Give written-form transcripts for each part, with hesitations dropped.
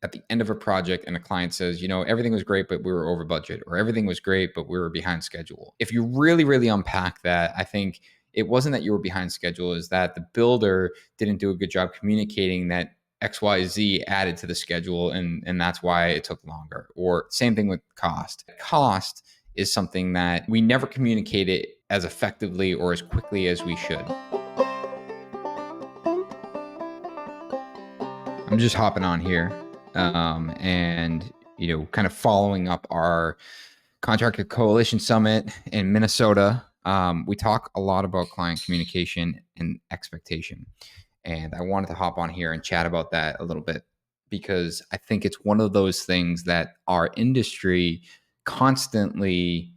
at the end of a project and a client says, everything was great, but we were over budget, or everything was great, but we were behind schedule. If you really, really unpack that, I think it wasn't that you were behind schedule, is that the builder didn't do a good job communicating that XYZ added to the schedule, and that's why it took longer. Or same thing with cost. Cost is something that we never communicate it as effectively or as quickly as we should. I'm just hopping on here and kind of following up our Contractor Coalition Summit in Minnesota. We talk a lot about client communication and expectation. And I wanted to hop on here and chat about that a little bit, because I think it's one of those things that our industry constantly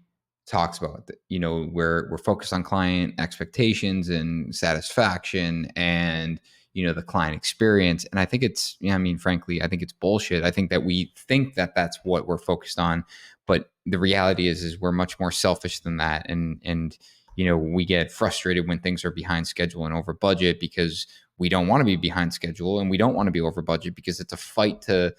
talks about. We're focused on client expectations and satisfaction and the client experience. And I think it's, frankly, I think it's bullshit. I think that we think that that's what we're focused on, but the reality is we're much more selfish than that. And we get frustrated when things are behind schedule and over budget, because we don't want to be behind schedule, and we don't want to be over budget because it's a fight to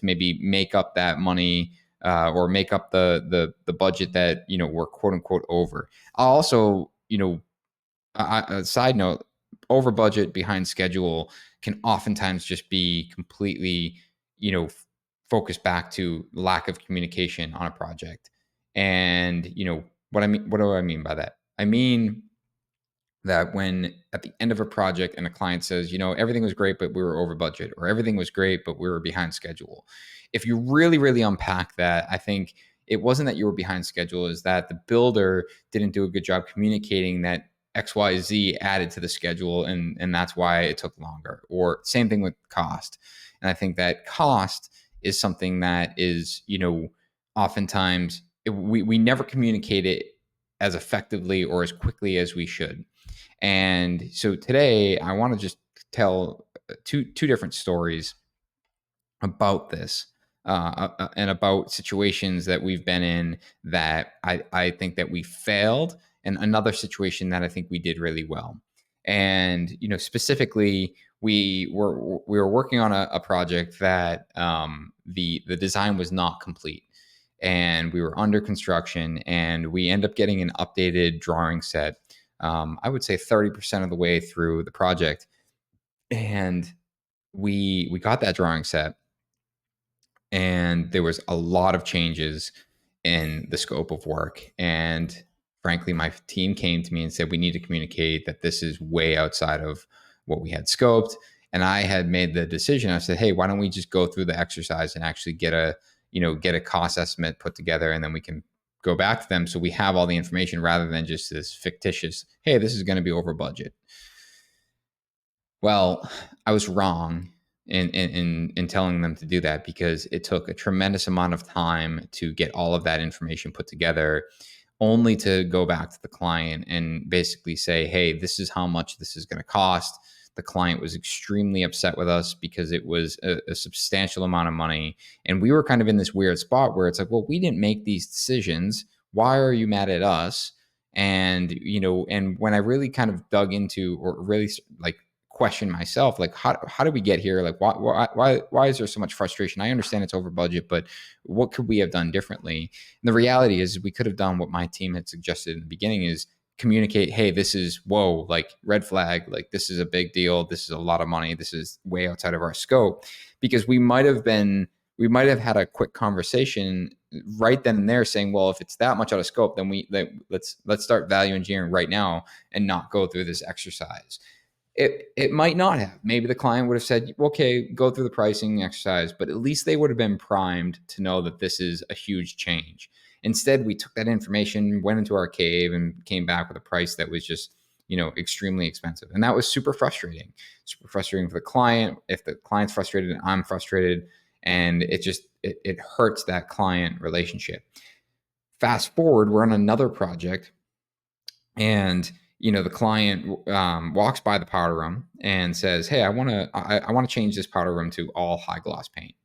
maybe make up that money, or make up the budget that we're quote unquote over. Also, a side note, over budget behind schedule can oftentimes just be completely focused back to lack of communication on a project. And what do I mean by that? I mean that when at the end of a project and a client says, everything was great, but we were over budget, or everything was great, but we were behind schedule. If you really, really unpack that, I think it wasn't that you were behind schedule, is that the builder didn't do a good job communicating that XYZ added to the schedule, and that's why it took longer. Or same thing with cost. And I think that cost is something that is, oftentimes we never communicate it as effectively or as quickly as we should. And so today I want to just tell two different stories about this, and about situations that we've been in that I think that we failed, and another situation that I think we did really well. And specifically, we were working on a project that the design was not complete, and we were under construction, and we end up getting an updated drawing set. I would say 30% of the way through the project, and we got that drawing set, and there was a lot of changes in the scope of work. And frankly, my team came to me and said, we need to communicate that this is way outside of what we had scoped. And I had made the decision. I said, hey, why don't we just go through the exercise and actually get a cost estimate put together, and then we can go back to them so we have all the information, rather than just this fictitious, hey, this is going to be over budget. Well, I was wrong in telling them to do that, because it took a tremendous amount of time to get all of that information put together, only to go back to the client and basically say, hey, this is how much this is going to cost. The client was extremely upset with us because it was a substantial amount of money. And we were kind of in this weird spot where it's like, well, we didn't make these decisions. Why are you mad at us? And, and when I really kind of dug into, or really like question myself, like, how did we get here? Like, why is there so much frustration? I understand it's over budget, but what could we have done differently? And the reality is we could have done what my team had suggested in the beginning, is communicate, hey, this is, whoa, like red flag, like this is a big deal. This is a lot of money. This is way outside of our scope. Because we might have had a quick conversation right then and there saying, well, if it's that much out of scope, then let's start value engineering right now and not go through this exercise. It might not have. Maybe the client would have said, okay, go through the pricing exercise, but at least they would have been primed to know that this is a huge change. Instead, we took that information, went into our cave, and came back with a price that was just, extremely expensive. And that was super frustrating for the client. If the client's frustrated, I'm frustrated, and it hurts that client relationship. Fast forward, we're on another project, and the client walks by the powder room and says, hey, I want to change this powder room to all high gloss paint.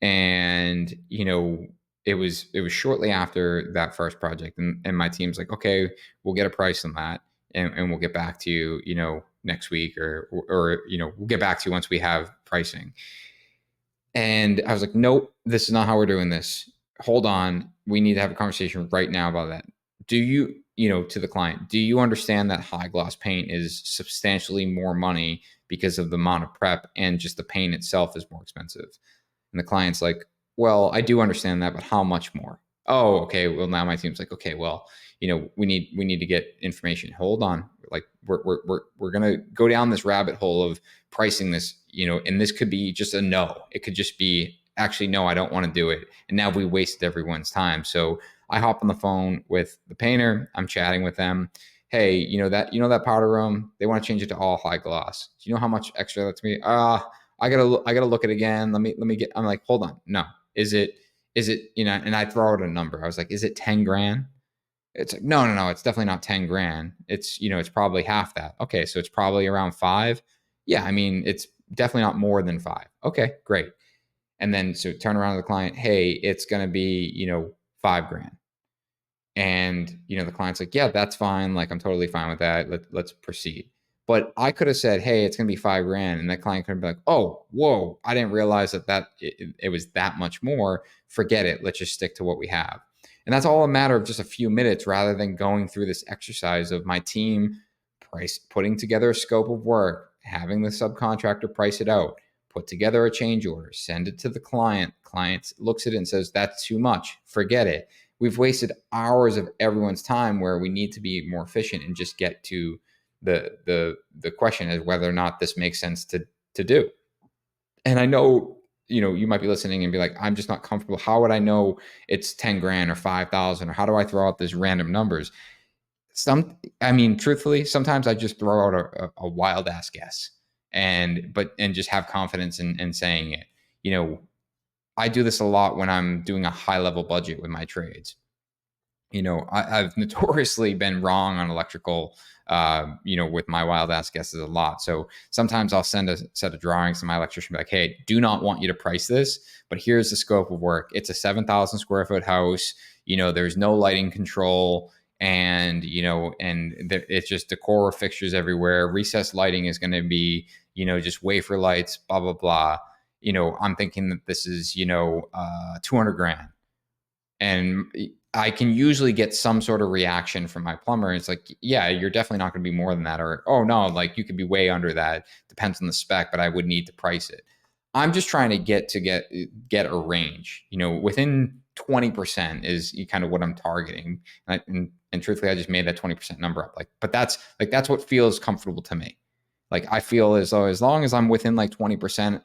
And, it was shortly after that first project. And my team's like, okay, we'll get a price on that. And we'll get back to you, next week, or we'll get back to you once we have pricing. And I was like, nope, this is not how we're doing this. Hold on. We need to have a conversation right now about that. Do you, to the client, do you understand that high gloss paint is substantially more money because of the amount of prep, and just the paint itself is more expensive? And the client's like, well, I do understand that, but how much more? Oh, okay. Well, now my team's like, okay, well, we need to get information. Hold on. Like we're gonna go down this rabbit hole of pricing this, and this could be just a no. It could just be, actually, no, I don't want to do it. And now we wasted everyone's time. So I hop on the phone with the painter. I'm chatting with them. Hey, that powder room, they want to change it to all high gloss. Do you know how much extra that's me? I gotta look at it again. Let me get. I'm like, hold on, no. Is it? And I throw out a number. I was like, is it 10 grand? It's like, no. It's definitely not 10 grand. It's probably half that. Okay, so it's probably around five. Yeah, I mean, it's definitely not more than five. Okay, great. And then so turn around to the client. Hey, it's gonna be 5 grand. And the client's like, yeah, that's fine. Like, I'm totally fine with that. Let's proceed. But I could have said, hey, it's gonna be 5 grand, and that client could be like, oh, whoa, I didn't realize it was that much more. Forget it. Let's just stick to what we have. And that's all a matter of just a few minutes, rather than going through this exercise of my team putting together a scope of work, having the subcontractor price it out, put together a change order, send it to the client. Client looks at it and says, that's too much. Forget it. We've wasted hours of everyone's time, where we need to be more efficient and just get to the question is whether or not this makes sense to do. And I know, you might be listening and be like, I'm just not comfortable. How would I know it's 10 grand or 5,000, or how do I throw out these random numbers? I mean, truthfully, sometimes I just throw out a wild ass guess, and just have confidence in saying it. I do this a lot when I'm doing a high level budget with my trades. I've notoriously been wrong on electrical, with my wild ass guesses a lot. So sometimes I'll send a set of drawings to my electrician, be like, hey, do not want you to price this, but here's the scope of work. It's a 7,000 square foot house. There's no lighting control, and, it's just decor fixtures everywhere. Recessed lighting is going to be, just wafer lights, blah, blah, blah. I'm thinking that this is, 200 grand. And I can usually get some sort of reaction from my plumber. It's like, yeah, you're definitely not going to be more than that. Or, oh, no, like you could be way under that. Depends on the spec, but I would need to price it. I'm just trying to get a range, within 20% is kind of what I'm targeting. And truthfully, I just made that 20% number up. But that's what feels comfortable to me. Like, I feel as though, as long as I'm within like 20%,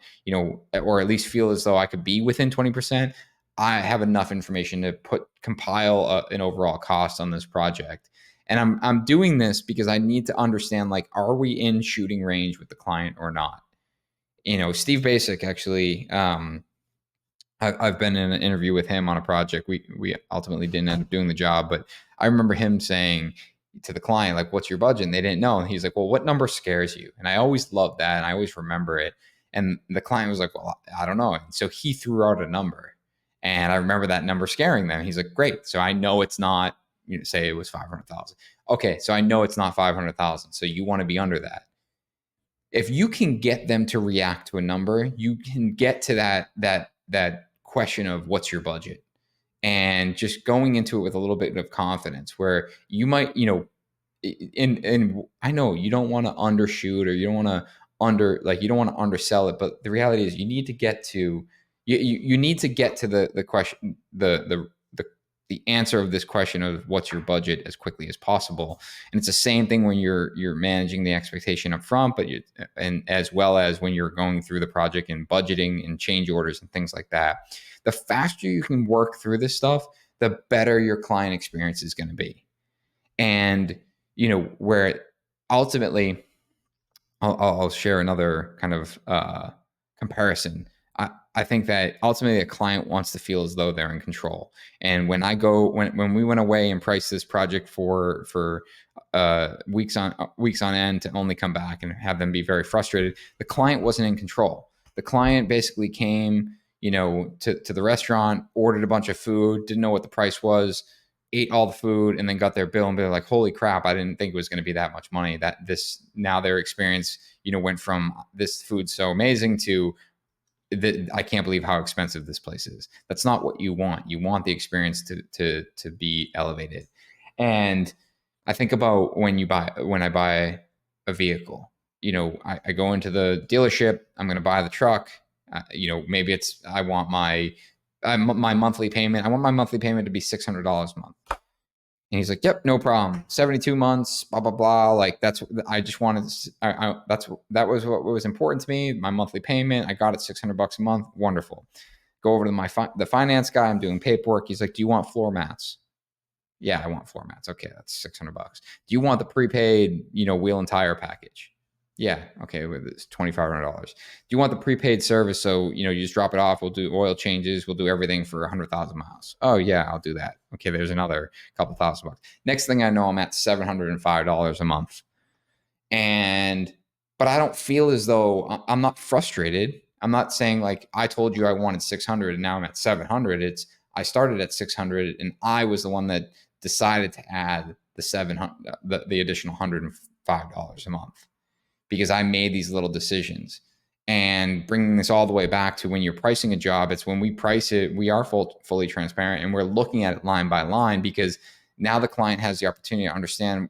or at least feel as though I could be within 20%, I have enough information to compile an overall cost on this project. And I'm doing this because I need to understand, like, are we in shooting range with the client or not? Steve Basic, actually, I've been in an interview with him on a project. We ultimately didn't end up doing the job, but I remember him saying to the client, like, what's your budget? And they didn't know. And he's like, well, what number scares you? And I always loved that, and I always remember it. And the client was like, well, I don't know. And so he threw out a number. And I remember that number scaring them. He's like, great. So I know it's not, say it was 500,000. Okay. So I know it's not 500,000. So you want to be under that. If you can get them to react to a number, you can get to that question of what's your budget, and just going into it with a little bit of confidence, where you might, and I know you don't want to undershoot, or you don't want to you don't want to undersell it, but the reality is you need to get to you need to get to the question, the answer of this question of what's your budget, as quickly as possible. And it's the same thing when you're managing the expectation up front, and as well as when you're going through the project and budgeting and change orders and things like that. The faster you can work through this stuff, the better your client experience is going to be. And where ultimately, I'll share another kind of comparison. I think that ultimately a client wants to feel as though they're in control. And when we went away and priced this project for weeks on end, to only come back and have them be very frustrated, the client wasn't in control. The client basically came, to the restaurant, ordered a bunch of food, didn't know what the price was, ate all the food, and then got their bill and be like, holy crap, I didn't think it was going to be that much money. Now their experience, went from this food's so amazing to I can't believe how expensive this place is. That's not what you want. You want the experience to be elevated. And I think about when I buy a vehicle. I go into the dealership. I'm going to buy the truck. Maybe I want my monthly payment. I want my monthly payment to be $600 a month. And he's like, "Yep, no problem. 72 months, blah blah blah." Like I just wanted. That was what was important to me. My monthly payment. I got it $600 a month. Wonderful. Go over to the finance guy. I'm doing paperwork. He's like, "Do you want floor mats?" Yeah, I want floor mats. Okay, that's $600. Do you want the prepaid, wheel and tire package? Yeah, okay, it's $2,500. Do you want the prepaid service? So you just drop it off. We'll do oil changes. We'll do everything for 100,000 miles. Oh yeah, I'll do that. Okay, there's another couple $1,000. Next thing I know, I'm at $705 a month, but I don't feel as though I'm not frustrated. I'm not saying like I told you I wanted 600 and now I'm at 700. It's I started at 600 and I was the one that decided to add the 700, the additional $105 a month because I made these little decisions. And bringing this all the way back to when you're pricing a job, it's when we price it, we are fully transparent and we're looking at it line by line because now the client has the opportunity to understand,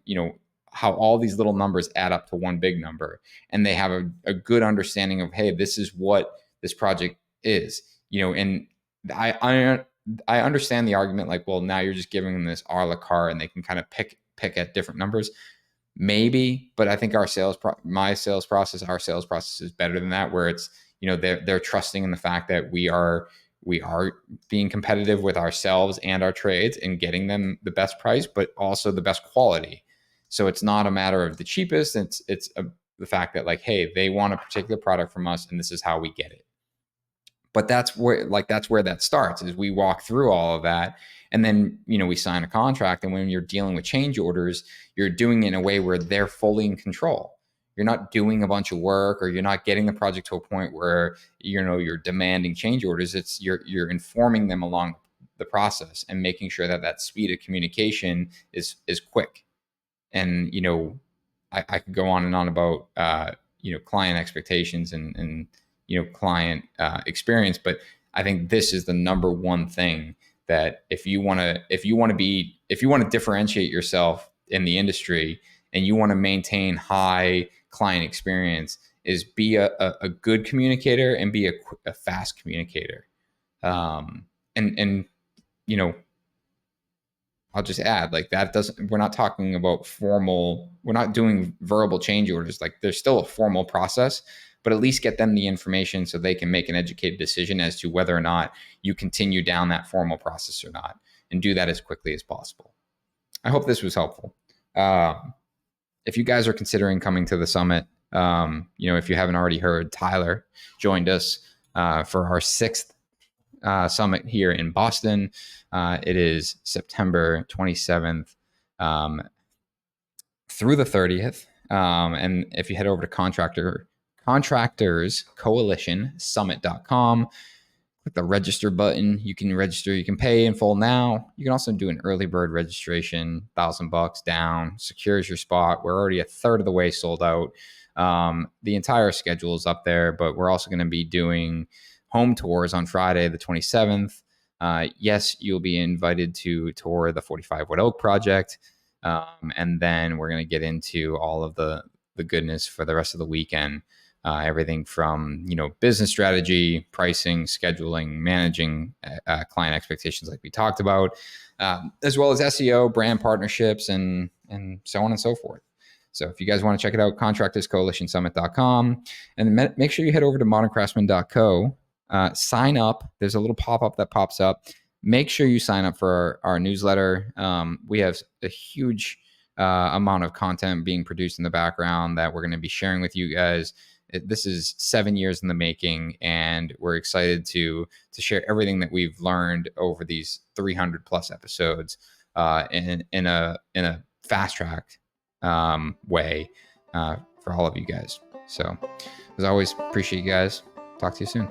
how all these little numbers add up to one big number. And they have a good understanding of, hey, this is what this project is, and I understand the argument like, well, now you're just giving them this a la carte and they can kind of pick at different numbers. Maybe, but I think our sales process is better than that, where it's, they're trusting in the fact that we are being competitive with ourselves and our trades and getting them the best price, but also the best quality. So it's not a matter of the cheapest. It's the fact that like, hey, they want a particular product from us and this is how we get it. But that's where that starts, is we walk through all of that. And then, we sign a contract. And when you're dealing with change orders, you're doing it in a way where they're fully in control. You're not doing a bunch of work, or you're not getting the project to a point where, you're demanding change orders. It's you're informing them along the process and making sure that speed of communication is quick. And, I could go on and on about, client expectations and client experience. But I think this is the number one thing that if you want to differentiate yourself in the industry and you want to maintain high client experience, is be a good communicator and be a fast communicator. And I'll just add, like, we're not talking about we're not doing verbal change orders. Like, there's still a formal process, but at least get them the information so they can make an educated decision as to whether or not you continue down that formal process or not, and do that as quickly as possible. I hope this was helpful. If you guys are considering coming to the summit, if you haven't already heard, Tyler joined us for our 6th summit here in Boston. It is September 27th through the 30th. And if you head over to contractorscoalitionsummit.com, click the register button. You can register. You can pay in full now. You can also do an early bird registration, $1,000 down, secures your spot. We're already a third of the way sold out. The entire schedule is up there, but we're also going to be doing home tours on Friday, the 27th. Yes, you'll be invited to tour the 45 Wood Oak project. And then we're going to get into all of the goodness for the rest of the weekend. Everything from, business strategy, pricing, scheduling, managing client expectations like we talked about, as well as SEO, brand partnerships, and so on and so forth. So if you guys want to check it out, contractorscoalitionsummit.com, and make sure you head over to moderncraftsman.co. Sign up. There's a little pop-up that pops up. Make sure you sign up for our newsletter. We have a huge amount of content being produced in the background that we're going to be sharing with you guys. This is 7 years in the making, and we're excited to share everything that we've learned over these 300 plus episodes in a fast track way for all of you guys. So as always, appreciate you guys. Talk to you soon.